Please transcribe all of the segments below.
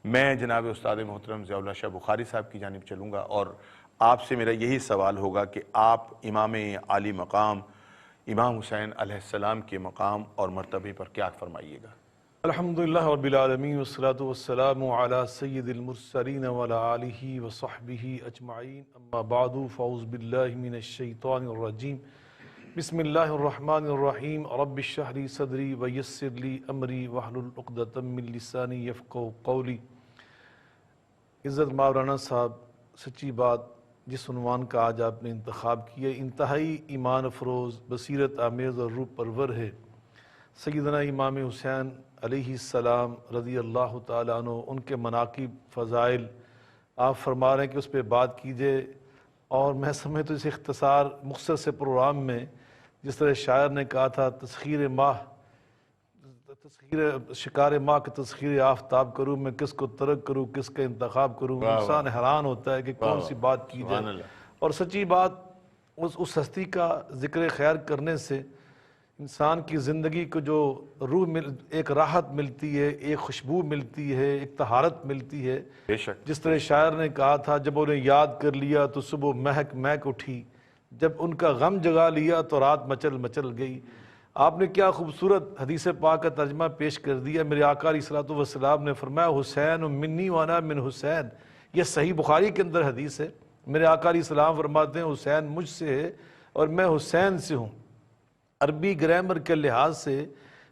میں جناب استاد محترم ضیاء اللہ شاہ بخاری صاحب کی جانب چلوں گا اور آپ سے میرا یہی سوال ہوگا کہ آپ امام عالی مقام امام حسین علیہ السلام کے مقام اور مرتبے پر کیا فرمائیے گا؟ الحمدللہ رب العالمین والصلاة والسلام علی سید المرسلین وعلی آلہ وصحبہ اجمعین اما بعد فاعوذ باللہ من الشیطان الرجیم بسم اللہ الرحمن الرحیم رب اشرح لی صدری ویسر لی امری واحلل عقدۃ من لسانی یفقہوا قولی۔ عزت مولانا صاحب، سچی بات جس عنوان کا آج آپ نے انتخاب کیا انتہائی ایمان افروز، بصیرت آمیز اور روح پرور ہے۔ سیدنا امام حسین علیہ السلام رضی اللہ تعالیٰ عنہ، ان کے مناقب، فضائل آپ فرما رہے ہیں کہ اس پہ بات کیجئے، اور میں سمجھتا ہوں اس اختصار مختصر سے پروگرام میں جس طرح شاعر نے کہا تھا شکار ماہ کا تسخیر آفتاب کروں، میں کس کو ترک کروں، کس کا انتخاب کروں۔ انسان حیران ہوتا ہے کہ کون سی بات کی جائے، اور سچی بات اس ہستی کا ذکر خیر کرنے سے انسان کی زندگی کو جو روح ایک راحت ملتی ہے، ایک خوشبو ملتی ہے، ایک طہارت ملتی ہے۔ بے شک جس طرح شاعر نے کہا تھا، جب انہیں یاد کر لیا تو صبح مہک مہک اٹھی، جب ان کا غم جگا لیا تو رات مچل مچل گئی۔ آپ نے کیا خوبصورت حدیث پاک کا ترجمہ پیش کر دیا۔ میرے آقا علیہ الصلوۃ والسلام نے فرمایا حسین منی وانا من حسین، یہ صحیح بخاری کے اندر حدیث ہے۔ میرے آقا علیہ السلام فرماتے ہیں حسین مجھ سے ہے اور میں حسین سے ہوں۔ عربی گرامر کے لحاظ سے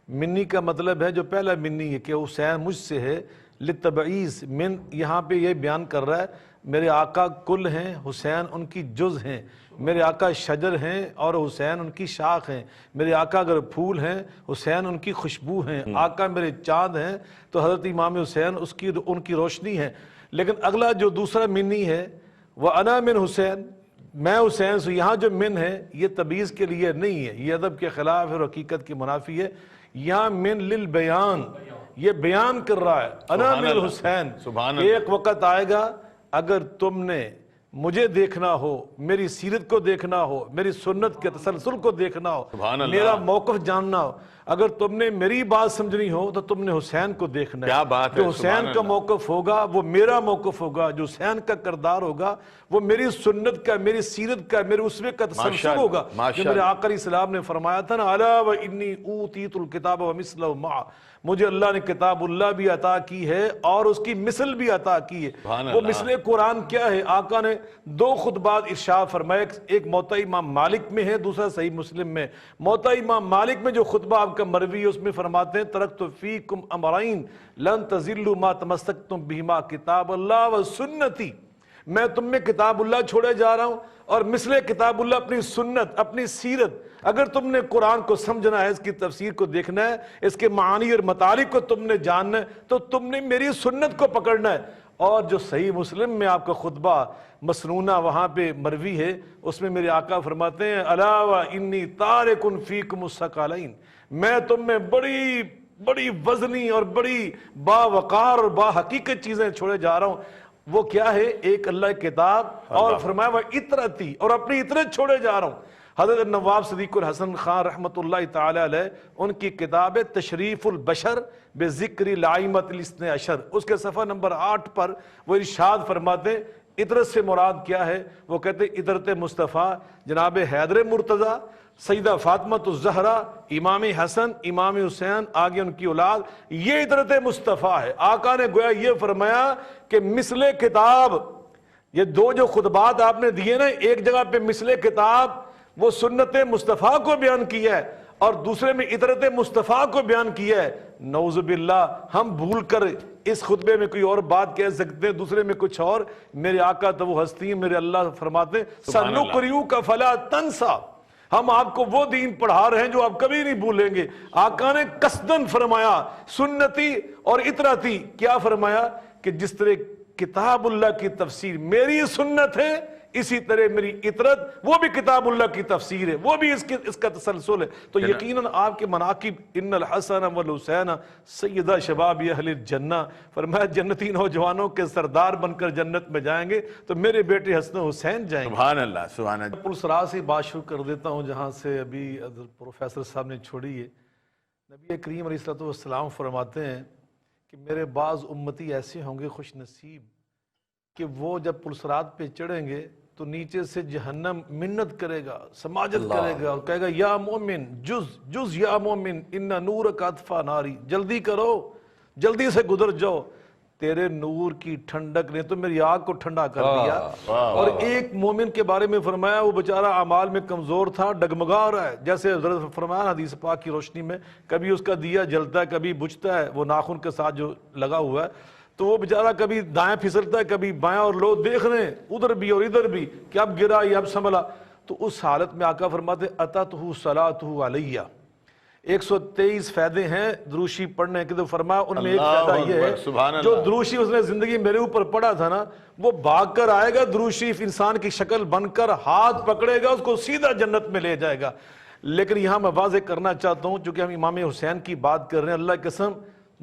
منی کا مطلب ہے، جو پہلا منی ہے کہ حسین مجھ سے ہے، للتبعیض، من یہاں پہ یہ بیان کر رہا ہے میرے آقا کل ہیں، حسین ان کی جز ہیں۔ میرے آقا شجر ہیں اور حسین ان کی شاخ ہیں۔ میرے آقا اگر پھول ہیں، حسین ان کی خوشبو ہیں۔ آقا میرے چاند ہیں تو حضرت امام حسین ان کی روشنی ہے۔ لیکن اگلا جو دوسرا منی ہے وہ انا من حسین، میں حسین سے، یہاں جو من ہے یہ تبعیض کے لیے نہیں ہے، یہ ادب کے خلاف ہے اور حقیقت کی منافی ہے۔ یہاں من للبیان، یہ بیان کر رہا ہے انا من حسین۔ ایک وقت آئے گا اگر تم نے مجھے دیکھنا ہو، میری سیرت کو دیکھنا ہو، میری سنت کے تسلسل کو دیکھنا ہو، میرا موقف جاننا ہو، اگر تم نے میری بات سمجھنی ہو تو تم نے حسین کو دیکھنا ہے۔ جو حسین کا موقف ہوگا وہ میرا موقف ہوگا، جو حسین کا کردار ہوگا وہ میری سنت کا، میری سیرت کا، میرے اسوے کا تسلسل ہوگا۔ جو میرے آقا علیہ السلام نے فرمایا تھا نا، الا وانی اوتیت الکتاب ومثلہ معہ، مجھے اللہ نے کتاب اللہ بھی عطا کی ہے اور اس کی مثل بھی عطا کی ہے۔ وہ مثل قرآن کیا ہے؟ آقا نے دو خطبات ارشاد فرمائے، ایک موطا امام مالک میں ہے، دوسرا صحیح مسلم میں۔ موطا امام مالک میں جو خطبہ آپ کا مروی ہے اس میں فرماتے ہیں ترکت فیکم امرین لن تضلوا ما تمسکتم بہما کتاب اللہ و سنتی، میں تم میں کتاب اللہ چھوڑے جا رہا ہوں اور مثل کتاب اللہ اپنی سنت، اپنی سیرت۔ اگر تم نے قرآن کو سمجھنا ہے، اس کی تفسیر کو دیکھنا ہے، اس کے معانی اور مطالب کو تم نے جاننا ہے، تو تم نے میری سنت کو پکڑنا ہے۔ اور جو صحیح مسلم میں آپ کا خطبہ مسنونہ وہاں پہ مروی ہے، اس میں میرے آقا فرماتے ہیں الا وانی تارک فیکم الثقلین، میں تم میں بڑی بڑی وزنی اور بڑی باوقار اور با حقیقت چیزیں چھوڑے جا رہا ہوں۔ وہ کیا ہے؟ ایک اللہ کی کتاب، اور فرمایا وہ اطرتی، اور اپنی اطرت چھوڑے جا رہا ہوں۔ حضرت نواب صدیق الحسن خان رحمۃ اللہ تعالی علیہ، ان کی کتاب ہے تشریف البشر بذکر الائمۃ الاثنی عشر، اس کے صفحہ نمبر 8 پر وہ ارشاد فرماتے اطرت سے مراد کیا ہے؟ وہ کہتے اطرت مصطفیٰ جناب حیدر مرتضیٰ، سیدہ فاطمۃ الزہرا، امام حسن، امام حسین، آگے ان کی اولاد، یہ اطرت مصطفیٰ ہے۔ آقا نے گویا یہ فرمایا کہ مثل کتاب، یہ دو جو خطبات آپ نے دیے نا، ایک جگہ پہ مثل کتاب وہ سنت مصطفیٰ کو بیان کیا ہے اور دوسرے میں اطرت مصطفیٰ کو بیان کیا ہے۔ نعوذ باللہ، ہم بھول کر اس خطبے میں کوئی اور بات کہہ سکتے ہیں، دوسرے میں کچھ اور۔ میرے آقا تو وہ ہستی ہیں، میرے اللہ فرماتے ہیں سَنُقْرِئُكَ فَلَا تَنْسَى، ہم آپ کو وہ دین پڑھا رہے ہیں جو آپ کبھی نہیں بھولیں گے۔ آقا نے قصداً فرمایا سنتی اور اطرتی، کیا فرمایا کہ جس طرح کتاب اللہ کی تفسیر میری سنت ہے، اسی طرح میری اطرت وہ بھی کتاب اللہ کی تفسیر ہے، وہ بھی اس کا تسلسل ہے۔ تو یقیناً آپ کے مناقب ان الحسن والحسین سیدہ شباب اہل الجنہ، فرمایا جنتی نوجوانوں کے سردار بن کر جنت میں جائیں گے تو میرے بیٹے حسن حسین جائیں گے۔ سبحان اللہ، سبحان اللہ۔ پلس راہ سے بات شروع کر دیتا ہوں جہاں سے ابھی پروفیسر صاحب نے چھوڑی ہے۔ نبی کریم علیہ الصلوۃ والسلام فرماتے ہیں کہ میرے بعض امتی ایسے ہوں گے خوش نصیب کہ وہ جب پلسرات پہ چڑھیں گے تو نیچے سے جہنم منت کرے گا، سماجت کرے گا اور کہے گا یا مومن جز یا مومن ان نور کا اطفا ناری، جلدی کرو، جلدی سے گزر جاؤ، تیرے نور کی ٹھنڈک نے تو میری آگ کو ٹھنڈا کر دیا۔ اور ایک مومن کے بارے میں فرمایا وہ بیچارہ اعمال میں کمزور تھا، ڈگمگا رہا ہے، جیسے حضرت فرمایا حدیث پاک کی روشنی میں کبھی اس کا دیا جلتا ہے کبھی بجھتا ہے، وہ ناخن کے ساتھ جو لگا ہوا ہے، تو وہ بیچارہ کبھی دائیں پھسلتا ہے کبھی بائیں، اور لوگ دیکھ رہے ہیں ادھر بھی اور ادھر بھی کہ اب گرا یا اب سنبھلا، تو اس حالت میں آقا فرماتے اتتہ صلاتہ علیہ۔ 123 فائدے ہیں دروشی پڑھنے کے، تو فرمایا ان میں ایک فائدہ یہ ہے جو دروشی اس نے زندگی میرے اوپر پڑھا تھا نا، وہ بھاگ کر آئے گا، دروشی انسان کی شکل بن کر ہاتھ پکڑے گا، اس کو سیدھا جنت میں لے جائے گا۔ لیکن یہاں میں واضح کرنا چاہتا ہوں چونکہ ہم امام حسین کی بات کر رہے ہیں، اللہ کی قسم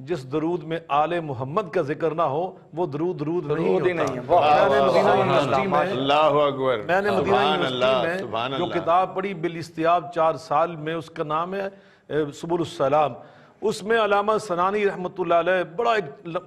جس درود میں آل محمد کا ذکر نہ ہو وہ درود نہیں ہوتا۔ میں نے مدینہ یونیورسٹی میں جو کتاب پڑھی بالاستیاب 4 سال میں، اس کا نام ہے سبل السلام، اس میں علامہ سنانی رحمۃ اللہ علیہ بڑا ایک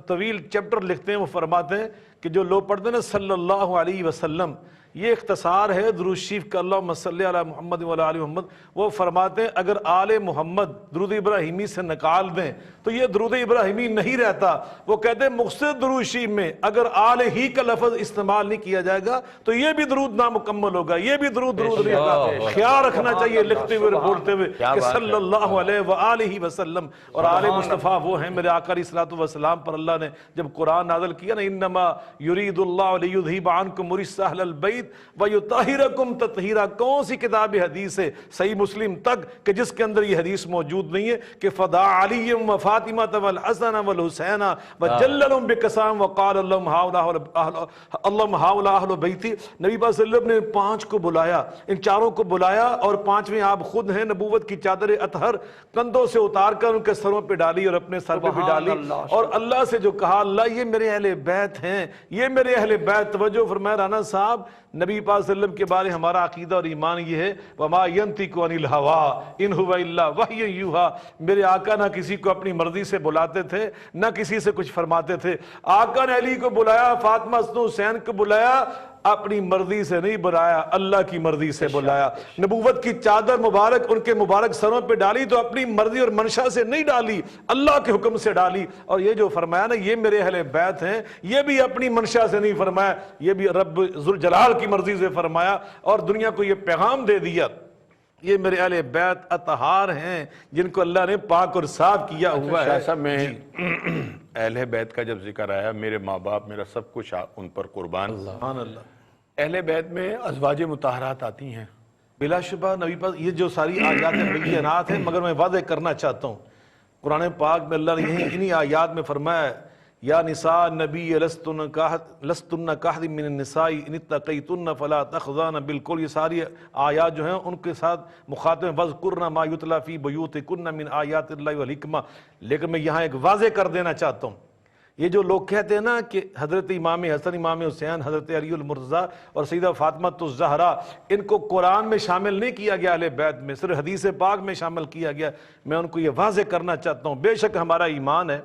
طویل چیپٹر لکھتے ہیں، وہ فرماتے ہیں کہ جو لوگ پڑھتے ہیں نا صلی اللہ علیہ وسلم، یہ اختصار ہے درود شریف کا، اللہم صلی علی محمد و علی آل محمد۔ وہ فرماتے ہیں اگر آل محمد درود ابراہیمی سے نکال دیں تو یہ درود ابراہیمی نہیں رہتا۔ وہ کہتے ہیں مختصر درود شریف میں اگر آل ہی کا لفظ استعمال نہیں کیا جائے گا تو یہ بھی درود نامکمل ہوگا، یہ بھی درود نہیں ہوگا۔ خیال رکھنا چاہیے لکھتے ہوئے اور بولتے ہوئے کہ صلی اللہ علیہ وآلہ وسلم، اور آل مصطفیٰ وہ ہیں میرے آقا علیہ الصلوۃ والسلام پر اللہ نے جب قرآن نازل کیا نا، انما یرید اللہ لیذھب عنکم الرجس اہل البیت وَيُطَهِّرَكُمْ تَطْهِيرًا۔ کون سی کتاب حدیث ہے صحیح مسلم تک کہ جس کے اندر یہ حدیث موجود نہیں ہے کہ فدا علی و فاطمہ والحسن والحسین وجللهم بقسام وقال اللهم هؤلاء اہل بیتی۔ نبی پاک صلی اللہ علیہ وسلم نے 5 کو بلایا، ان 4 کو بلایا، اور 5ویں آپ خود ہیں، نبوت کی چادر اطہر کندھوں سے اتار کر ان کے سروں پہ ڈالی اور اپنے سر پہ بھی ڈالی، اور اللہ سے جو کہا اللہ یہ میرے اہل بیت ہیں، یہ میرے اہل بیت۔ توجہ فرمایا رانا صاحب، نبی پاک صلی اللہ علیہ وسلم کے بارے ہمارا عقیدہ اور ایمان یہ ہے وَمَا يَنْطِقُ عَنِ الْهَوَىٰ إِنْ هُوَ إِلَّا وَحْيٌ يُوحَىٰ۔ میرے آقا نہ کسی کو اپنی مرضی سے بلاتے تھے نہ کسی سے کچھ فرماتے تھے۔ آقا نے علی کو بلایا، فاطمہ حسن حسین کو بلایا، اپنی مرضی سے نہیں بلایا، اللہ کی مرضی سے بلایا۔ نبوت کی چادر مبارک ان کے مبارک سروں پہ ڈالی تو اپنی مرضی اور منشا سے نہیں ڈالی، اللہ کے حکم سے ڈالی۔ اور یہ جو فرمایا نا یہ میرے اہل بیت ہیں، یہ بھی اپنی منشا سے نہیں فرمایا، یہ بھی رب ذوالجلال کی مرضی سے فرمایا، اور دنیا کو یہ پیغام دے دیا یہ میرے اہل بیت اطہار ہیں جن کو اللہ نے پاک اور صاف کیا ہوا ہے۔ صاحب میں اہل بیت کا جب ذکر آیا، میرے ماں باپ میرا سب کچھ ان پر قربان۔ سبحان اللہ۔ اہل بیت میں ازواج مطہرات آتی ہیں بلا شبہ نبی پاک، یہ جو ساری آیات بینات ہیں، مگر میں واضح کرنا چاہتا ہوں قرآن پاک میں اللہ نے انہی آیات میں فرمایا یا نساء نبی لستن کاحد من النساء ان اتقیتن فلا تخضعن بالقول۔ یہ ساری آیات جو ہیں ان کے ساتھ مخاطب ہیں وَاذْكُرْنَ مَا يُتْلَى فِي بُيُوتِكُنَّ مِنْ آیات اللہ والحکمہ۔ لیکن میں یہاں ایک واضح کر دینا چاہتا ہوں، یہ جو لوگ کہتے ہیں نا کہ حضرت امام حسن، امام حسین، حضرت علی المرتضیٰ اور سیدہ فاطمہ الزہرا، ان کو قرآن میں شامل نہیں کیا گیا اہل بیت میں، صرف حدیث پاک میں شامل کیا گیا۔ میں ان کو یہ واضح کرنا چاہتا ہوں، بے شک ہمارا ایمان ہے،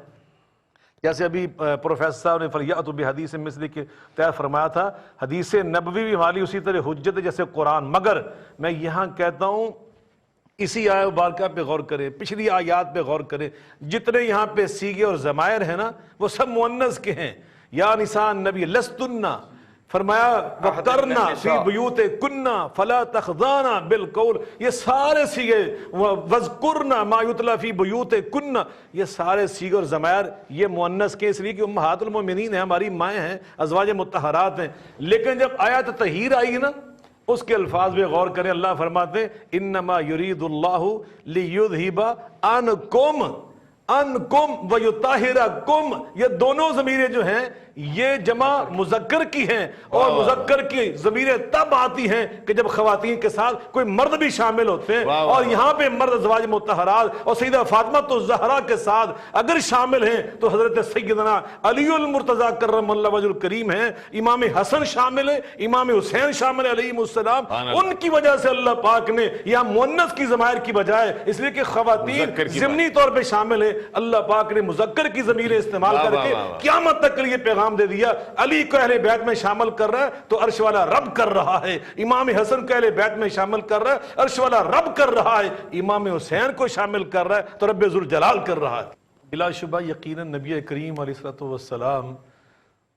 جیسے ابھی پروفیسر صاحب نے فلیأتوا بحدیث مثلہ کے تحت فرمایا تھا، حدیث نبوی بھی ہماری اسی طرح حجت ہے جیسے قرآن۔ مگر میں یہاں کہتا ہوں اسی آیت مبارکہ پہ غور کریں، پچھلی آیات پہ غور کریں، جتنے یہاں پہ سیغے اور ضمائر ہیں نا وہ سب مؤنث کے ہیں۔ یا نساء النبی لستن، فرمایا وَقَرْنَ فِي بُيُوتِكُنَّ فَلَا تَخْضَعْنَ بِالْقَوْلِ، یہ سارے سیغے وَاذْكُرْنَ مَا يُتْلَى فِي بُيُوتِكُنَّ، یہ سارے سیغے اور ضمائر یہ مؤنث کے، اس لیے کہ امہات المومنین ہیں، ہماری مائیں ہیں، ازواج مطہرات ہیں۔ لیکن جب آیات تطہیر آئی نا اس کے الفاظ میں غور کریں، اللہ فرماتے ہیں انما یرید اللہ لیذھب عنکم ویطہرکم۔ یہ دونوں ضمیریں جو ہیں یہ جمع مذکر کی ہیں، اور مذکر کی ضمیریں تب آتی ہیں کہ جب خواتین کے ساتھ کوئی مرد بھی شامل ہوتے ہیں، اور یہاں پہ مرد ازواج مطہرات اور سیدہ فاطمہ الزہرا کے ساتھ اگر شامل ہیں تو حضرت سیدنا علی المرتضیٰ کرم اللہ وجہ الکریم ہیں، امام حسن شامل ہیں، امام حسین شامل ہیں علیہم السلام۔ ان کی وجہ سے اللہ پاک نے یہاں مؤنث کی ضمائر کی بجائے، اس لیے کہ خواتین ضمنی طور پہ شامل ہیں، اللہ پاک نے مذکر کی ضمیر استعمال کر کے قیامت تک کے لیے پیغام دے دیا، علی کو اہل بیت میں شامل کر رہا ہے تو عرش والا رب کر رہا ہے، امام حسن کو اہل بیت میں شامل کر رہا ہے عرش والا رب کر رہا ہے، امام حسین کو شامل کر رہا ہے تو رب ذوالجلال کر رہا ہے۔ بلا شبہ یقیناً نبی کریم علیہ الصلوۃ والسلام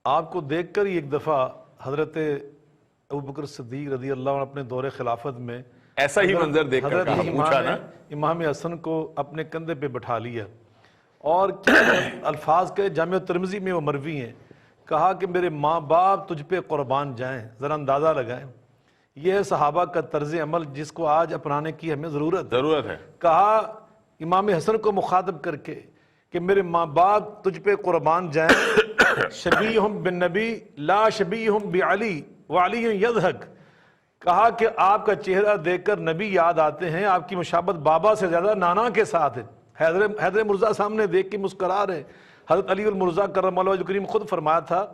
آپ کو دیکھ کر ہی ایک دفعہ حضرت ابوبکر صدیق رضی اللہ عنہ اپنے دور خلافت میں ایسا ہی منظر دیکھ کر حضرت کہا، پوچھا نا امام حسن کو اپنے کندھے پہ بٹھا لیا، اور کیا الفاظ کے جامع ترمذی میں وہ مروی ہیں، کہا کہ میرے ماں باپ تجھ پہ قربان جائیں، ذرا اندازہ لگائیں۔ یہ ہے صحابہ کا طرز عمل جس کو آج اپنانے کی ہمیں ضرورت ہے۔ کہا امام حسن کو مخاطب کر کے کہ میرے ماں باپ تجھ پہ قربان جائیں، شبیہم بالنبی لا شبیہم بعلی وعلی یضحک، کہا کہ آپ کا چہرہ دیکھ کر نبی یاد آتے ہیں، آپ کی مشابہت بابا سے زیادہ نانا کے ساتھ ہے۔ حیدر مرزا سامنے دیکھ کے مسکرا رہے۔ حضرت علی المرزا کرم اللہ وجہ کریم خود فرمایا تھا،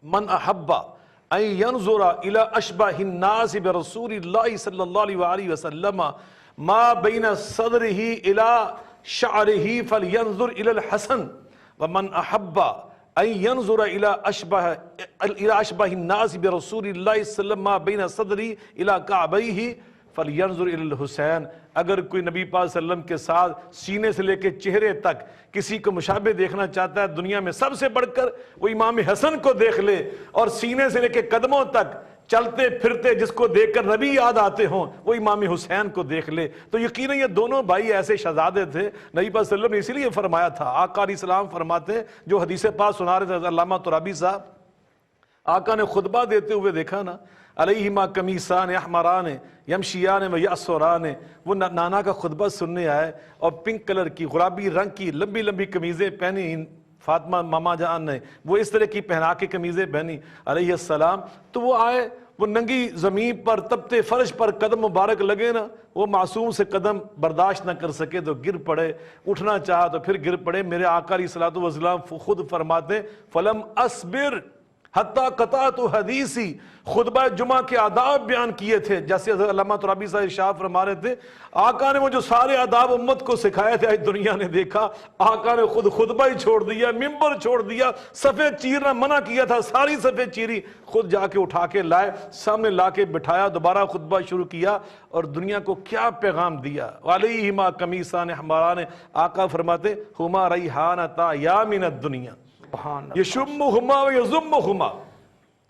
من احب ان ينظر الى اشبہ الناس برسول اللہ صلی اللہ علیہ وآلہ وسلم ما بین صدرہ الى شعرہ فلینظر الى الحسن ومن احب ان ينظر الى اشبہ الناس برسول اللہ صلی اللہ علیہ وسلم ما بین صدرہ الى کعبیہ فلینظر الی الحسین۔ اگر کوئی نبی پاک صلی اللہ علیہ وسلم کے ساتھ سینے سے لے کے چہرے تک کسی کو مشابہ دیکھنا چاہتا ہے دنیا میں سب سے بڑھ کر وہ امام حسن کو دیکھ لے، اور سینے سے لے کے قدموں تک چلتے پھرتے جس کو دیکھ کر نبی یاد آتے ہوں وہ امام حسین کو دیکھ لے۔ تو یقیناً یہ دونوں بھائی ایسے شہزادے تھے، نبی پاک صلی اللہ علیہ وسلم نے اسی لیے فرمایا تھا۔ آقا علیہ السلام فرماتے ہیں، جو حدیث پاک سنا رہے تھے علامہ ترابی صاحب، آقا نے خطبہ دیتے ہوئے دیکھا نا، علیہما قمیصان احمران یمشیان و یأسران، وہ نانا کا خطبہ سننے آئے اور پنک کلر کی گلابی رنگ کی لمبی لمبی قمیضیں پہنی فاطمہ ماما جان نے، وہ اس طرح کی پہنا کے قمیضیں پہنی علیہ السلام، تو وہ آئے، وہ ننگی زمین پر تپتے فرش پر قدم مبارک لگے نا، وہ معصوم سے قدم برداشت نہ کر سکے تو گر پڑے، اٹھنا چاہا تو پھر گر پڑے۔ میرے آقا علیہ الصلوۃ والسلام خود فرماتے ہیں، فلم اصبر حتیٰ قطعت حدیثی، خطبہ جمعہ کے آداب بیان کیے تھے، جیسے حضرت علامہ ترابی صاحب ارشاد فرما رہے تھے، آقا نے وہ جو سارے آداب امت کو سکھائے تھے آج دنیا نے دیکھا، آقا نے خود خطبہ ہی چھوڑ دیا، ممبر چھوڑ دیا، صفحے چیرنا منع کیا تھا، ساری صفحے چیری، خود جا کے اٹھا کے لائے، سامنے لا کے بٹھایا، دوبارہ خطبہ شروع کیا، اور دنیا کو کیا پیغام دیا۔ علیہما قمیصان احمران، آقا فرماتے ہما ریحانتا یا من الدنیا یشمہما و یضمہما،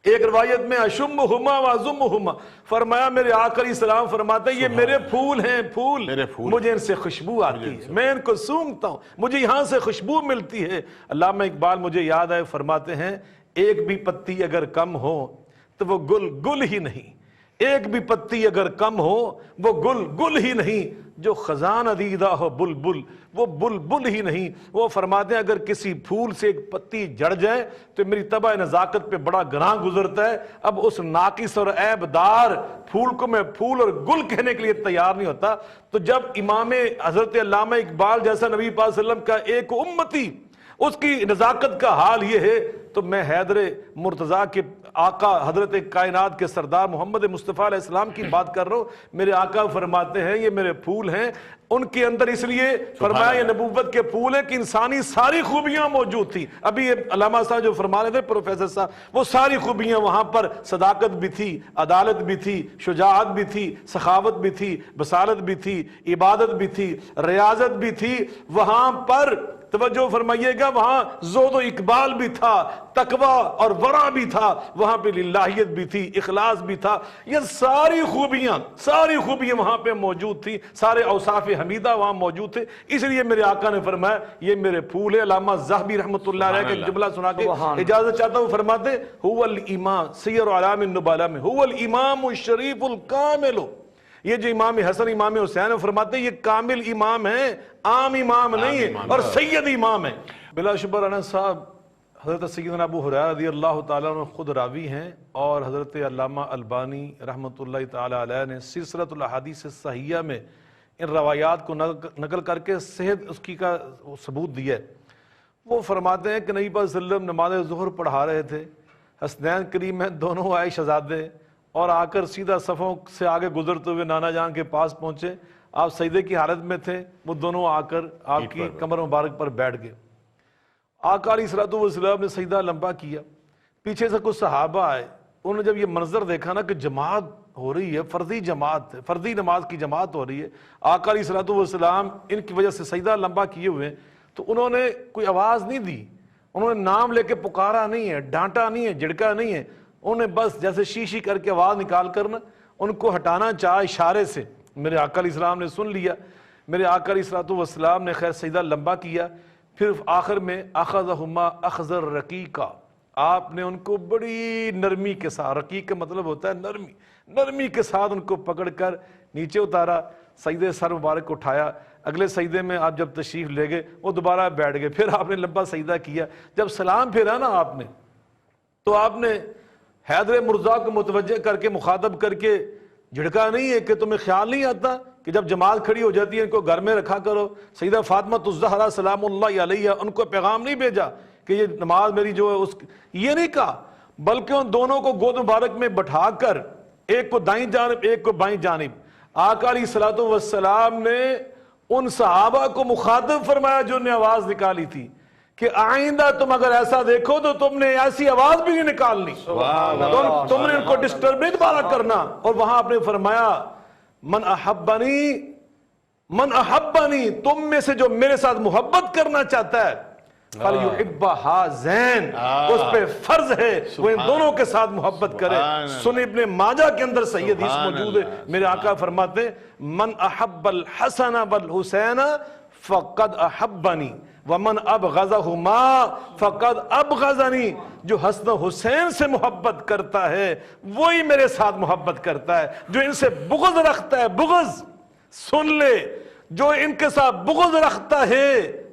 ایک روایت میں اشمہما و ازمہما، فرمایا میرے آقا علیہ السلام فرماتے ہیں یہ میرے پھول ہیں، پھول، مجھے ان سے خوشبو آتی ہے، میں ان کو سونگتا ہوں، مجھے یہاں سے خوشبو ملتی ہے۔ علامہ اقبال مجھے یاد آئے فرماتے ہیں، ایک بھی پتی اگر کم ہو تو وہ گل گل ہی نہیں، ایک بھی پتی اگر کم ہو وہ گل گل ہی نہیں، جو خزان دیدہ ہو بلبل وہ بلبل ہی نہیں۔ وہ فرماتے ہیں اگر کسی پھول سے ایک پتی جڑ جائے تو میری طبع نزاکت پہ بڑا گراں گزرتا ہے، اب اس ناقص اور عیب دار پھول کو میں پھول اور گل کہنے کے لیے تیار نہیں ہوتا۔ تو جب امام حضرت علامہ اقبال جیسا نبی پاک صلی اللہ علیہ وسلم کا ایک امتی اس کی نزاکت کا حال یہ ہے، تو میں حیدر مرتضیٰ کے آقا حضرت کائنات کے سردار محمد مصطفیٰ علیہ السلام کی بات کر رہا ہوں۔ میرے آقا فرماتے ہیں یہ میرے پھول ہیں، ان کے اندر اس لیے فرمایا یہ نبوت کے پھول ہیں کہ انسانی ساری خوبیاں موجود تھی۔ ابھی علامہ صاحب جو فرما رہے تھے پروفیسر صاحب، وہ ساری خوبیاں وہاں پر، صداقت بھی تھی، عدالت بھی تھی، شجاعت بھی تھی، سخاوت بھی تھی، بصارت بھی تھی، عبادت بھی تھی، ریاضت بھی تھی، وہاں پر توجہ فرمائیے گا، وہاں زہد و اقبال بھی تھا، تقوی اور ورع بھی تھا، وہاں پہ للہیت بھی تھی، اخلاص بھی تھا، یہ ساری خوبیاں وہاں پہ موجود تھی، سارے اوصاف حمیدہ وہاں موجود تھے۔ اس لیے میرے آقا نے فرمایا یہ میرے پھول ہے۔ علامہ ذہبی رحمۃ اللہ علیہ کا جملہ سنا کے اجازت چاہتا ہوں، فرماتے هو الامام، سیر اعلام النبلاء میں هو الامام الشریف الکامل، یہ جو امام حسن امام حسین فرماتے ہیں یہ کامل امام ہیں، عام امام نہیں ہے، اور سید امام ہے۔ بلا شبہ رانا صاحب حضرت سیدنا ابو ہریرہ رضی اللہ تعالیٰ عنہ خود راوی ہیں، اور حضرت علامہ البانی رحمۃ اللہ تعالیٰ علیہ نے سلسلۃ الاحادیث الصحیحہ میں ان روایات کو نقل کر کے صحت اس کی کا ثبوت دیا ہے۔ وہ فرماتے ہیں کہ نبی پاک صلی اللہ علیہ وسلم نماز ظہر پڑھا رہے تھے، حسنین کریم میں دونوں آئے شہزادے، اور آ کر سیدھا صفوں سے آگے گزرتے ہوئے نانا جان کے پاس پہنچے، آپ سجدے کی حالت میں تھے، وہ دونوں آ کر آپ کی کمر مبارک پر بیٹھ گئے۔ آقا علیہ الصلوۃ والسلام نے سجدہ لمبا کیا، پیچھے سے کچھ صحابہ آئے، انہوں نے جب یہ منظر دیکھا نا کہ جماعت ہو رہی ہے، فردی جماعت ہے، فردی نماز کی جماعت ہو رہی ہے، آقا علیہ الصلوۃ والسلام ان کی وجہ سے سجدہ لمبا کیے ہوئے ہیں، تو انہوں نے کوئی آواز نہیں دی، انہوں نے نام لے کے پکارا نہیں ہے، ڈانٹا نہیں ہے، جھڑکا نہیں ہے، انہوں نے بس جیسے شیشی کر کے آواز نکال کر نا ان کو ہٹانا چاہا اشارے سے۔ میرے آقا علیہ السلام نے سن لیا، میرے آقا علیہ الصلوۃ والسلام نے خیر سجدہ لمبا کیا، پھر آخر میں اخذہما اخذ الرقیقا، آپ نے ان کو بڑی نرمی کے ساتھ، رقیق کا مطلب ہوتا ہے نرمی، نرمی کے ساتھ ان کو پکڑ کر نیچے اتارا، سجدے سر مبارک اٹھایا، اگلے سجدے میں آپ جب تشریف لے گئے وہ دوبارہ بیٹھ گئے، پھر آپ نے لمبا سجدہ کیا، جب سلام پھیرا نا آپ نے تو آپ نے حیدر مرزا کو متوجہ کر کے مخاطب کر کے جھڑکا نہیں ہے کہ تمہیں خیال نہیں آتا کہ جب جماعت کھڑی ہو جاتی ہے ان کو گھر میں رکھا کرو، سیدہ فاطمہ الزہرا سلام اللہ علیہ ان کو پیغام نہیں بھیجا کہ یہ نماز میری جو ہے یہ نہیں کہا، بلکہ ان دونوں کو گود مبارک میں بٹھا کر ایک کو دائیں جانب ایک کو بائیں جانب، آقا علیہ الصلوۃ والسلام نے ان صحابہ کو مخاطب فرمایا جو نے آواز نکالی تھی کہ آئندہ تم اگر ایسا دیکھو تو تم نے ایسی آواز بھی نہیں نکالنی، تم نے ان کو ڈسٹرب نہیں دوبارہ کرنا۔ اور وہاں آپ نے فرمایا من احبنی، تم میں سے جو میرے ساتھ محبت کرنا چاہتا ہے فَلْيُحِبَّ هَذَيْنِ، اس پہ فرض ہے وہ ان دونوں کے ساتھ محبت کرے۔ سنن ابن ماجہ کے اندر صحیح حدیث موجود ہے، میرے آقا فرماتے ہیں من احب الحسن والحسین فقد احبنی ومن ابغضہما فقد ابغضنی، جو حسن و حسین سے محبت کرتا ہے وہی میرے ساتھ محبت کرتا ہے، جو ان سے بغض رکھتا ہے، بغض سن لے، جو ان کے ساتھ بغض رکھتا ہے،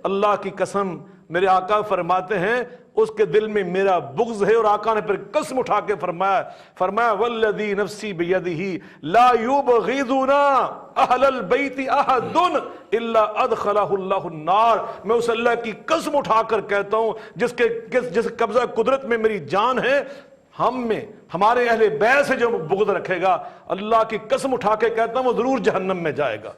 اللہ کی قسم میرے آقا فرماتے ہیں اس کے دل میں میرا بغض ہے۔ اور آقا نے پھر قسم اٹھا کے فرمایا والذی نفسی بیدہ لا یبغضنا اہل البیت احد الا ادخلہ اللہ النار، میں اس اللہ کی قسم اٹھا کر کہتا ہوں جس قبضہ قدرت میں میری جان ہے، ہم میں ہمارے اہل بیت سے جو بغض رکھے گا، اللہ کی قسم اٹھا کے کہتا ہوں وہ ضرور جہنم میں جائے گا۔